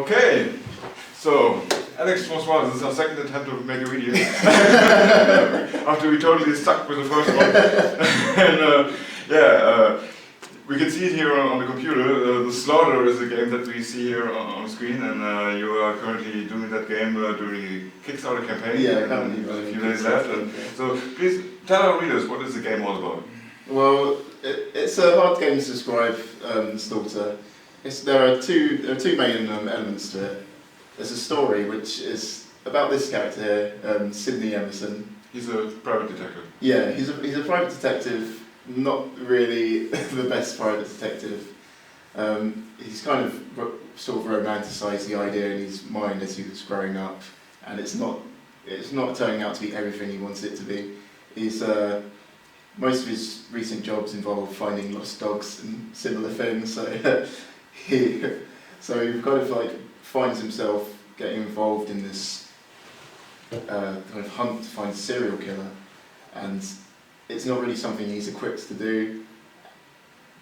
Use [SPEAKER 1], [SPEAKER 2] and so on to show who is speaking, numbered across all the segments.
[SPEAKER 1] Okay, so Alex was one. This is our second attempt to make a video after we totally stuck with the first one. And we can see it here on the computer. The Slaughter is a game that we see here on the screen, and you are currently doing that game during the Kickstarter campaign.
[SPEAKER 2] Yeah, currently
[SPEAKER 1] a few days left. So please tell our readers, what is the game all about?
[SPEAKER 2] Well, it's a hard game to describe, Slaughter. There are two main elements to it. There's a story which is about this character here, Sidney Emerson.
[SPEAKER 1] He's a private detective.
[SPEAKER 2] Yeah, he's a private detective, not really the best private detective. He's kind of sort of romanticised the idea in his mind as he was growing up, and it's not turning out to be everything he wants it to be. He's most of his recent jobs involve finding lost dogs and similar things, so he kind of like finds himself getting involved in this kind of hunt to find a serial killer, and it's not really something he's equipped to do,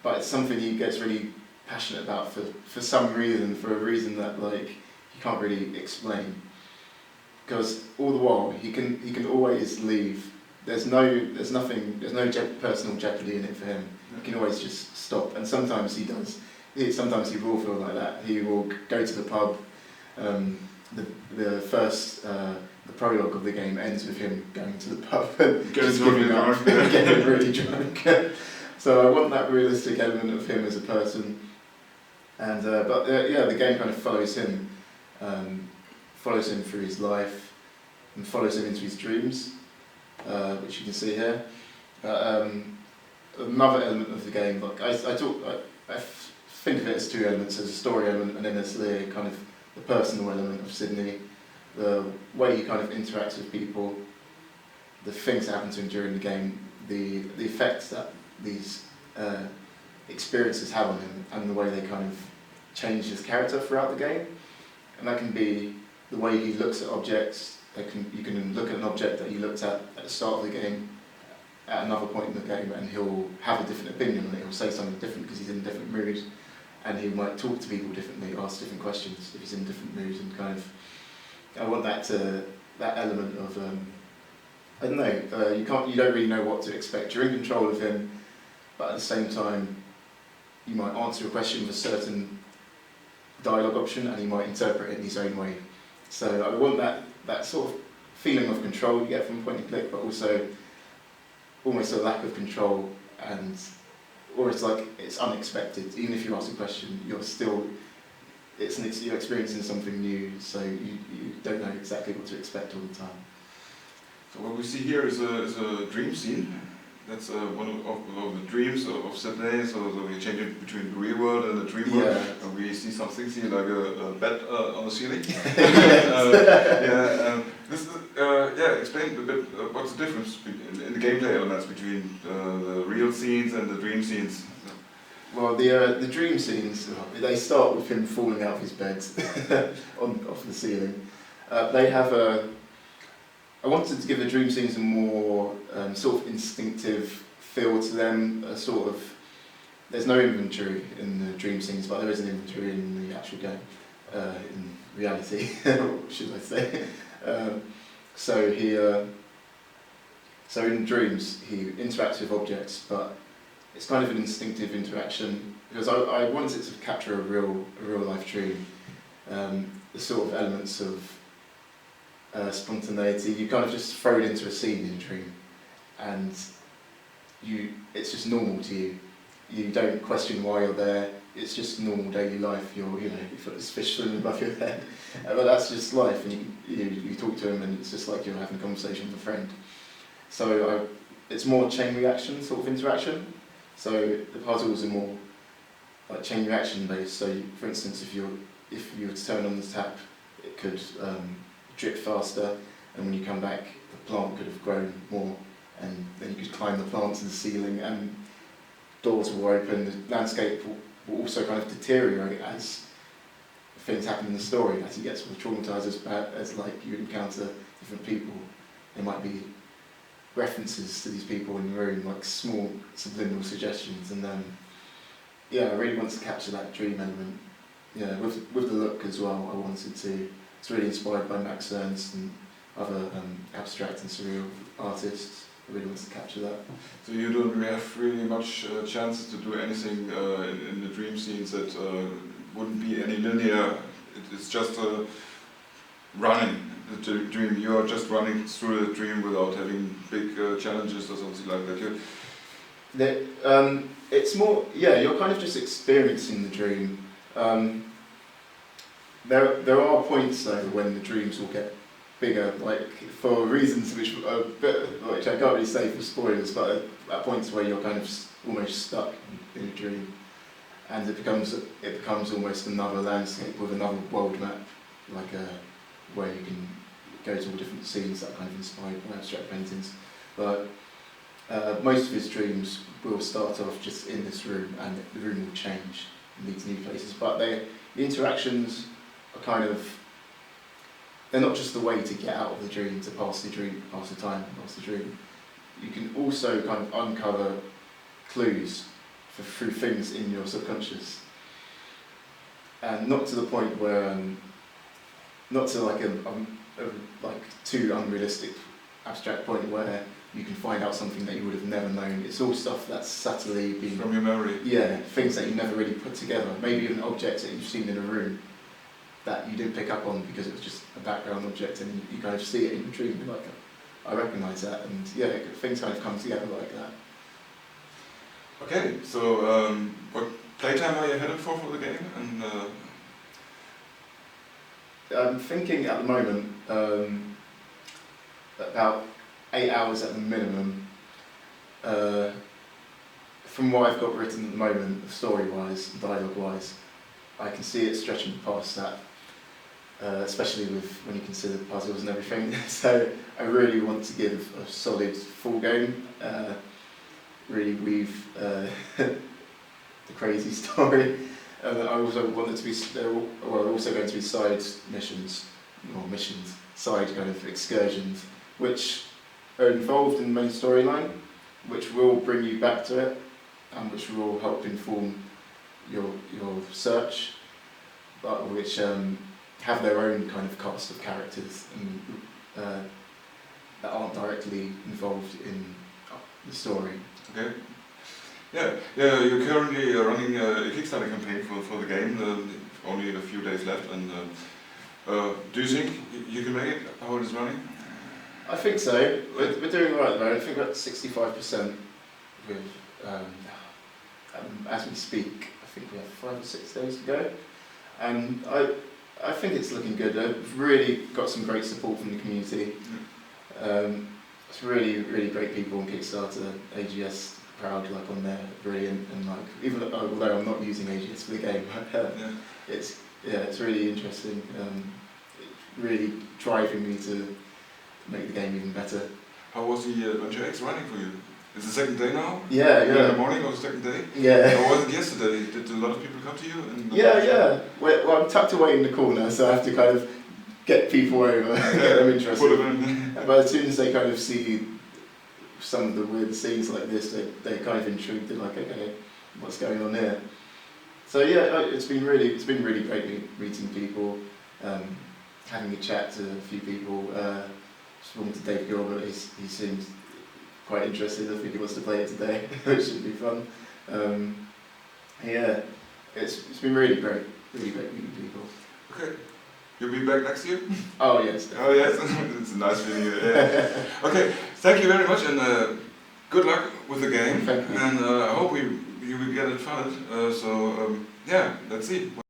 [SPEAKER 2] but it's something he gets really passionate about for some reason, for a reason that like he can't really explain. Because all the while he can always leave. There's no personal jeopardy in it for him. He can always just stop, and sometimes he does. Sometimes he will feel like that. He will go to the pub. The prologue of the game ends with him going to the pub and just giving up, getting really drunk. So I want that realistic element of him as a person. And the game kind of follows him through his life and follows him into his dreams, which you can see here. Another element of the game, like I think of it as two elements. There's a story element, and then there's the kind of the personal element of Sidney, the way he kind of interacts with people, the things that happen to him during the game, the effects that these experiences have on him, and the way they kind of change his character throughout the game. And that can be the way he looks at objects. You can look at an object that he looked at the start of the game, at another point in the game, and he'll have a different opinion on it. He'll say something different because he's in a different mood, and he might talk to people differently, ask different questions if he's in a different mood, and kind of, I want that element of I don't know. You don't really know what to expect. You're in control of him, but at the same time, you might answer a question with a certain dialogue option, and he might interpret it in his own way. So I want that sort of feeling of control you get from point and click, but also almost a lack of control, or it's like it's unexpected. Even if you ask a question, you're experiencing something new, so you don't know exactly what to expect all the time.
[SPEAKER 1] So what we see here is a dream scene. That's one of the dreams of Sydney. So we change it between the real world and the dream world. And we see some things here, like a bed on the ceiling. Explain a bit what's the difference in the gameplay elements between the real scenes and the dream scenes.
[SPEAKER 2] Well, the dream scenes, they start with him falling out of his bed off the ceiling. I wanted to give the dream scenes a more sort of instinctive feel to them. There's no inventory in the dream scenes, but there is an inventory in the actual game, in reality, should I say. So in dreams, he interacts with objects, but it's kind of an instinctive interaction, because I wanted to capture a real life dream. The sort of elements of spontaneity, you kind of just throw it into a scene in a dream, and it's just normal to you. You don't question why you're there. It's just normal daily life. You've got this fish swimming above your head, but that's just life. And you talk to him, and it's just like you're having a conversation with a friend. So it's more chain reaction sort of interaction. So the puzzles are more like chain reaction based. So for instance, if you were to turn on the tap, it could drip faster, and when you come back, the plant could have grown more, and then you could climb the plant to the ceiling, and doors will open. The landscape will also kind of deteriorate as things happen in the story. As he gets more traumatised, as like you encounter different people, there might be references to these people in the room, like small subliminal suggestions, and I really want to capture that dream element with the look as well. I wanted to. It's really inspired by Max Ernst and other abstract and surreal artists. I really wanted to capture that.
[SPEAKER 1] So you don't really have really much chances to do anything in the dream scenes that wouldn't be any linear. It's just running the dream. You are just running through the dream without having big challenges or something like that.
[SPEAKER 2] It's more, you're kind of just experiencing the dream. There are points though when the dreams will get bigger, like for reasons which I can't really say for spoilers, but at points where you're kind of almost stuck in a dream, and it becomes almost another landscape with another world map, like where you can go to all different scenes that are kind of inspired by abstract paintings. But most of his dreams will start off just in this room, and the room will change and lead to new places. But the interactions are kind of, they're not just the way to get out of the dream, to pass the dream, pass the time, pass the dream. You can also kind of uncover clues through things in your subconscious, and not to the point where, not to like a too unrealistic abstract point where you can find out something that you would have never known. It's all stuff that's subtly been
[SPEAKER 1] from your memory.
[SPEAKER 2] Yeah, things that you never really put together. Maybe even objects that you've seen in a room that you didn't pick up on because it was just a background object, and you kind of see it in your dream. You're like, I recognise that, and things kind of come together like that.
[SPEAKER 1] Okay, so what playtime are you headed for the game? And
[SPEAKER 2] I'm thinking at the moment about 8 hours at the minimum. From what I've got written at the moment, story-wise, dialogue-wise, I can see it stretching past that, especially when you consider the puzzles and everything. So I really want to give a solid full game, really weave the crazy story. I also want it to be, there are also going to be side missions, side kind of excursions, which are involved in the main storyline, which will bring you back to it, and which will help inform your search, but which have their own kind of cast of characters and, that aren't directly involved in the story.
[SPEAKER 1] okay. Yeah, you're currently running a Kickstarter campaign for the game. Only a few days left, and do you think you can make it? How it is running?
[SPEAKER 2] I think so. We're doing all right at the moment. I think we're at 65% with, as we speak. I think we have 5 or 6 days to go, and I think it's looking good. I've really got some great support from the community. It's really great people on Kickstarter. AGS crowd like on there, brilliant, and like even although I'm not using AGS for the game, it's really interesting. It's really driving me to make the game even better.
[SPEAKER 1] How was the Adventure-Treff running for you? Is the second day now?
[SPEAKER 2] Yeah.
[SPEAKER 1] In the morning or the second day?
[SPEAKER 2] Yeah.
[SPEAKER 1] How was it yesterday? Did a lot of people come to you?
[SPEAKER 2] Yeah. Well, I'm tucked away in the corner, so I have to kind of get people over, get them interested.
[SPEAKER 1] Put them in.
[SPEAKER 2] But as soon as they kind of see some of the weird scenes like this, they're kind of intrigued. They're like, okay, what's going on here? So yeah, it's been really great meeting people, having a chat to a few people. Talking to Dave Gilbert, he seems quite interested. I think he wants to play it today, which should be fun. It's been really great meeting people.
[SPEAKER 1] Okay. You'll be back next year?
[SPEAKER 2] Oh yes.
[SPEAKER 1] Oh yes, it's a nice feeling. Yeah. Okay, thank you very much, and good luck with the game.
[SPEAKER 2] Thank you.
[SPEAKER 1] And I hope you will get it funded. Let's see.